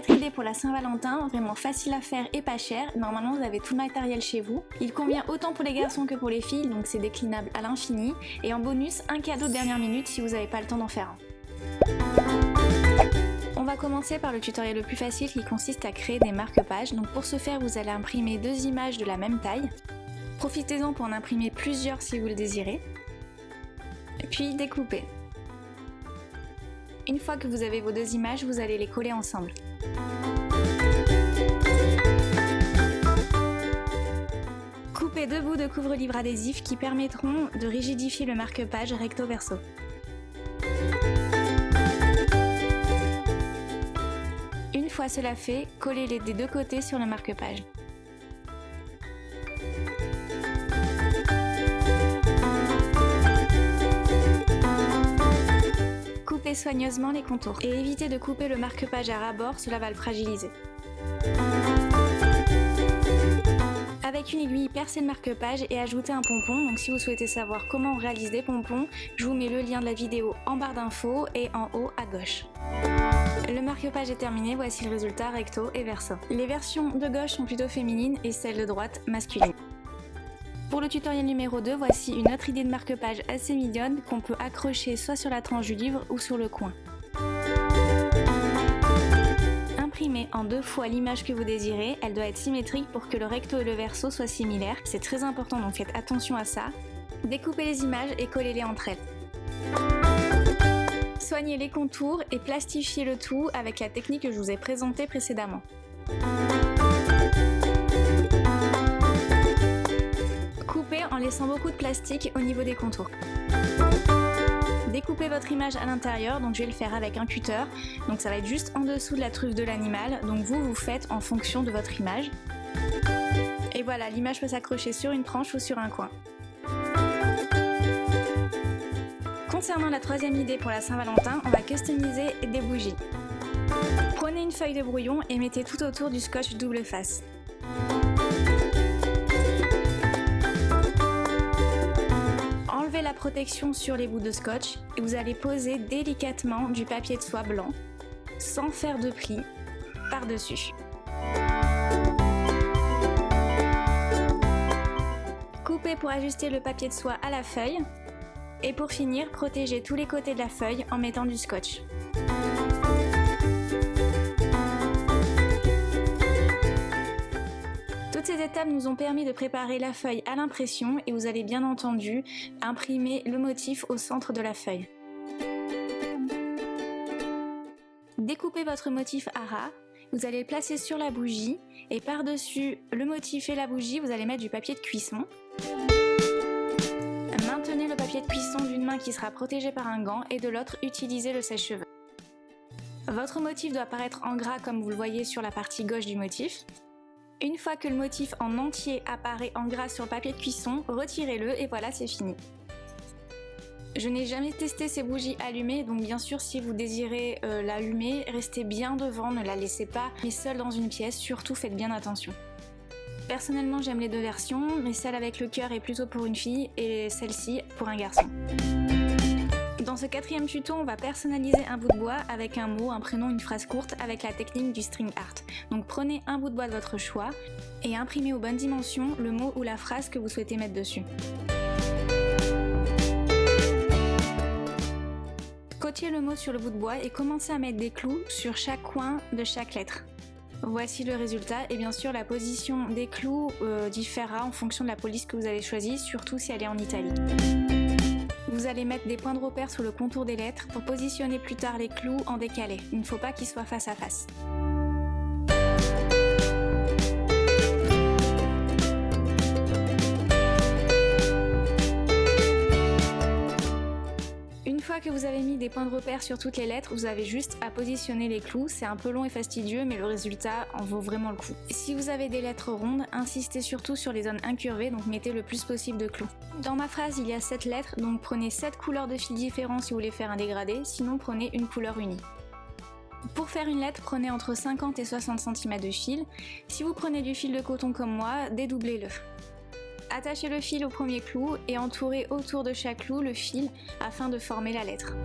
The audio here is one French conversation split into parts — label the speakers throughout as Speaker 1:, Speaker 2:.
Speaker 1: autre idée pour la Saint-Valentin, vraiment facile à faire et pas cher. Normalement vous avez tout le matériel chez vous. Il convient autant pour les garçons que pour les filles, donc c'est déclinable à l'infini. Et en bonus, un cadeau de dernière minute si vous n'avez pas le temps d'en faire un. On va commencer par le tutoriel le plus facile qui consiste à créer des marque-pages. Donc pour ce faire, vous allez imprimer 2 images de la même taille. Profitez-en pour en imprimer plusieurs si vous le désirez. Puis découper. Une fois que vous avez vos 2 images, vous allez les coller ensemble. Coupez 2 bouts de couvre-livre adhésif qui permettront de rigidifier le marque-page recto verso. Une fois cela fait, collez-les des 2 côtés sur le marque-page. Coupez soigneusement les contours et évitez de couper le marque-page à ras-bord, cela va le fragiliser. Avec une aiguille, percez le marque-page et ajoutez un pompon. Donc si vous souhaitez savoir comment on réalise des pompons, je vous mets le lien de la vidéo en barre d'infos et en haut à gauche. Le marque-page est terminé, voici le résultat recto et verso. Les versions de gauche sont plutôt féminines et celles de droite masculines. Pour le tutoriel numéro 2, voici une autre idée de marque-page assez mignonne qu'on peut accrocher soit sur la tranche du livre ou sur le coin. Imprimez en 2 fois l'image que vous désirez, elle doit être symétrique pour que le recto et le verso soient similaires, c'est très important donc faites attention à ça. Découpez les images et collez-les entre elles. Soignez les contours et plastifiez le tout avec la technique que je vous ai présentée précédemment. Coupez en laissant beaucoup de plastique au niveau des contours. Découpez votre image à l'intérieur, donc je vais le faire avec un cutter, donc ça va être juste en dessous de la truffe de l'animal, donc vous faites en fonction de votre image. Et voilà, l'image peut s'accrocher sur une tranche ou sur un coin. Concernant la 3e idée pour la Saint-Valentin, on va customiser des bougies. Prenez une feuille de brouillon et mettez tout autour du scotch double face. Enlevez la protection sur les bouts de scotch et vous allez poser délicatement du papier de soie blanc, sans faire de plis, par-dessus. Coupez pour ajuster le papier de soie à la feuille. Et pour finir, protégez tous les côtés de la feuille en mettant du scotch. Toutes ces étapes nous ont permis de préparer la feuille à l'impression et vous allez bien entendu imprimer le motif au centre de la feuille. Découpez votre motif à ras, vous allez le placer sur la bougie et par-dessus le motif et la bougie, vous allez mettre du papier de cuisson. Maintenez le papier de cuisson d'une main qui sera protégée par un gant et de l'autre, utilisez le sèche-cheveux. Votre motif doit apparaître en gras comme vous le voyez sur la partie gauche du motif. Une fois que le motif en entier apparaît en gras sur le papier de cuisson, retirez-le et voilà, c'est fini. Je n'ai jamais testé ces bougies allumées, donc bien sûr si vous désirez l'allumer, restez bien devant, ne la laissez pas seule dans une pièce, surtout faites bien attention. Personnellement j'aime les 2 versions, mais celle avec le cœur est plutôt pour une fille et celle-ci pour un garçon. Dans ce 4e tuto, on va personnaliser un bout de bois avec un mot, un prénom, une phrase courte avec la technique du string art. Donc prenez un bout de bois de votre choix et imprimez aux bonnes dimensions le mot ou la phrase que vous souhaitez mettre dessus. Scotchez le mot sur le bout de bois et commencez à mettre des clous sur chaque coin de chaque lettre. Voici le résultat et bien sûr la position des clous diffèrera en fonction de la police que vous avez choisie, surtout si elle est en italique. Vous allez mettre des points de repère sur le contour des lettres pour positionner plus tard les clous en décalé. Il ne faut pas qu'ils soient face à face. Une fois que vous avez mis des points de repère sur toutes les lettres, vous avez juste à positionner les clous. C'est un peu long et fastidieux, mais le résultat en vaut vraiment le coup. Si vous avez des lettres rondes, insistez surtout sur les zones incurvées, donc mettez le plus possible de clous. Dans ma phrase, il y a 7 lettres, donc prenez 7 couleurs de fil différents si vous voulez faire un dégradé, sinon prenez une couleur unie. Pour faire une lettre, prenez entre 50 et 60 cm de fil. Si vous prenez du fil de coton comme moi, dédoublez-le. Attachez le fil au premier clou et entourez autour de chaque clou le fil afin de former la lettre.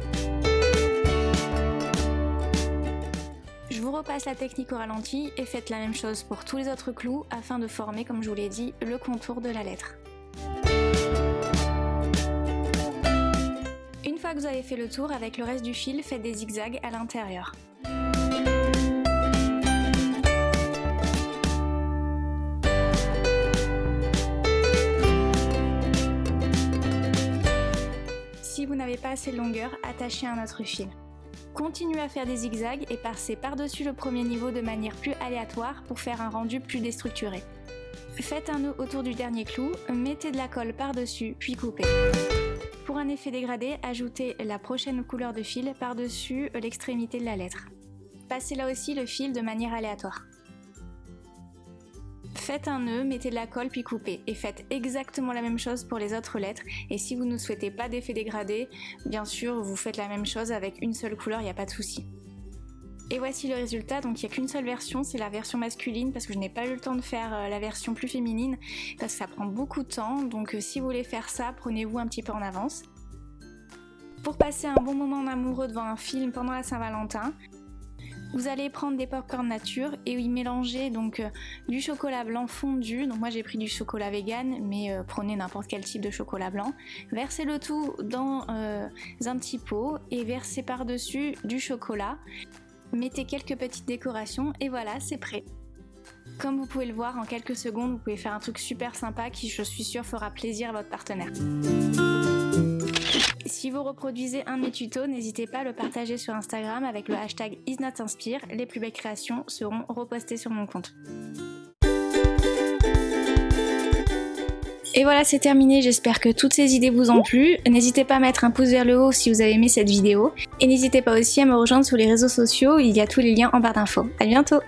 Speaker 1: Je vous repasse la technique au ralenti et faites la même chose pour tous les autres clous afin de former, comme je vous l'ai dit, le contour de la lettre. Une fois que vous avez fait le tour, avec le reste du fil, faites des zigzags à l'intérieur. Si vous n'avez pas assez de longueur, attachez un autre fil. Continuez à faire des zigzags et passez par-dessus le premier niveau de manière plus aléatoire pour faire un rendu plus déstructuré. Faites un nœud autour du dernier clou, mettez de la colle par-dessus, puis coupez. Pour un effet dégradé, ajoutez la prochaine couleur de fil par-dessus l'extrémité de la lettre. Passez là aussi le fil de manière aléatoire. Faites un nœud, mettez de la colle puis coupez et faites exactement la même chose pour les autres lettres. Et si vous ne souhaitez pas d'effet dégradé, bien sûr vous faites la même chose avec une seule couleur, il n'y a pas de souci. Et voici le résultat, donc il n'y a qu'une seule version, c'est la version masculine parce que je n'ai pas eu le temps de faire la version plus féminine parce que ça prend beaucoup de temps, donc si vous voulez faire ça, prenez-vous un petit peu en avance. Pour passer un bon moment en amoureux devant un film pendant la Saint-Valentin, vous allez prendre des pop-corn nature et y mélanger donc du chocolat blanc fondu, donc moi j'ai pris du chocolat vegan, mais prenez n'importe quel type de chocolat blanc. Versez le tout dans un petit pot et versez par-dessus du chocolat. Mettez quelques petites décorations et voilà, c'est prêt. Comme vous pouvez le voir, en quelques secondes, vous pouvez faire un truc super sympa qui, je suis sûre, fera plaisir à votre partenaire. Si vous reproduisez un de mes tutos, n'hésitez pas à le partager sur Instagram avec le hashtag #IsNotInspire. Les plus belles créations seront repostées sur mon compte. Et voilà, c'est terminé, j'espère que toutes ces idées vous ont plu. N'hésitez pas à mettre un pouce vers le haut si vous avez aimé cette vidéo. Et n'hésitez pas aussi à me rejoindre sur les réseaux sociaux, il y a tous les liens en barre d'infos. À bientôt!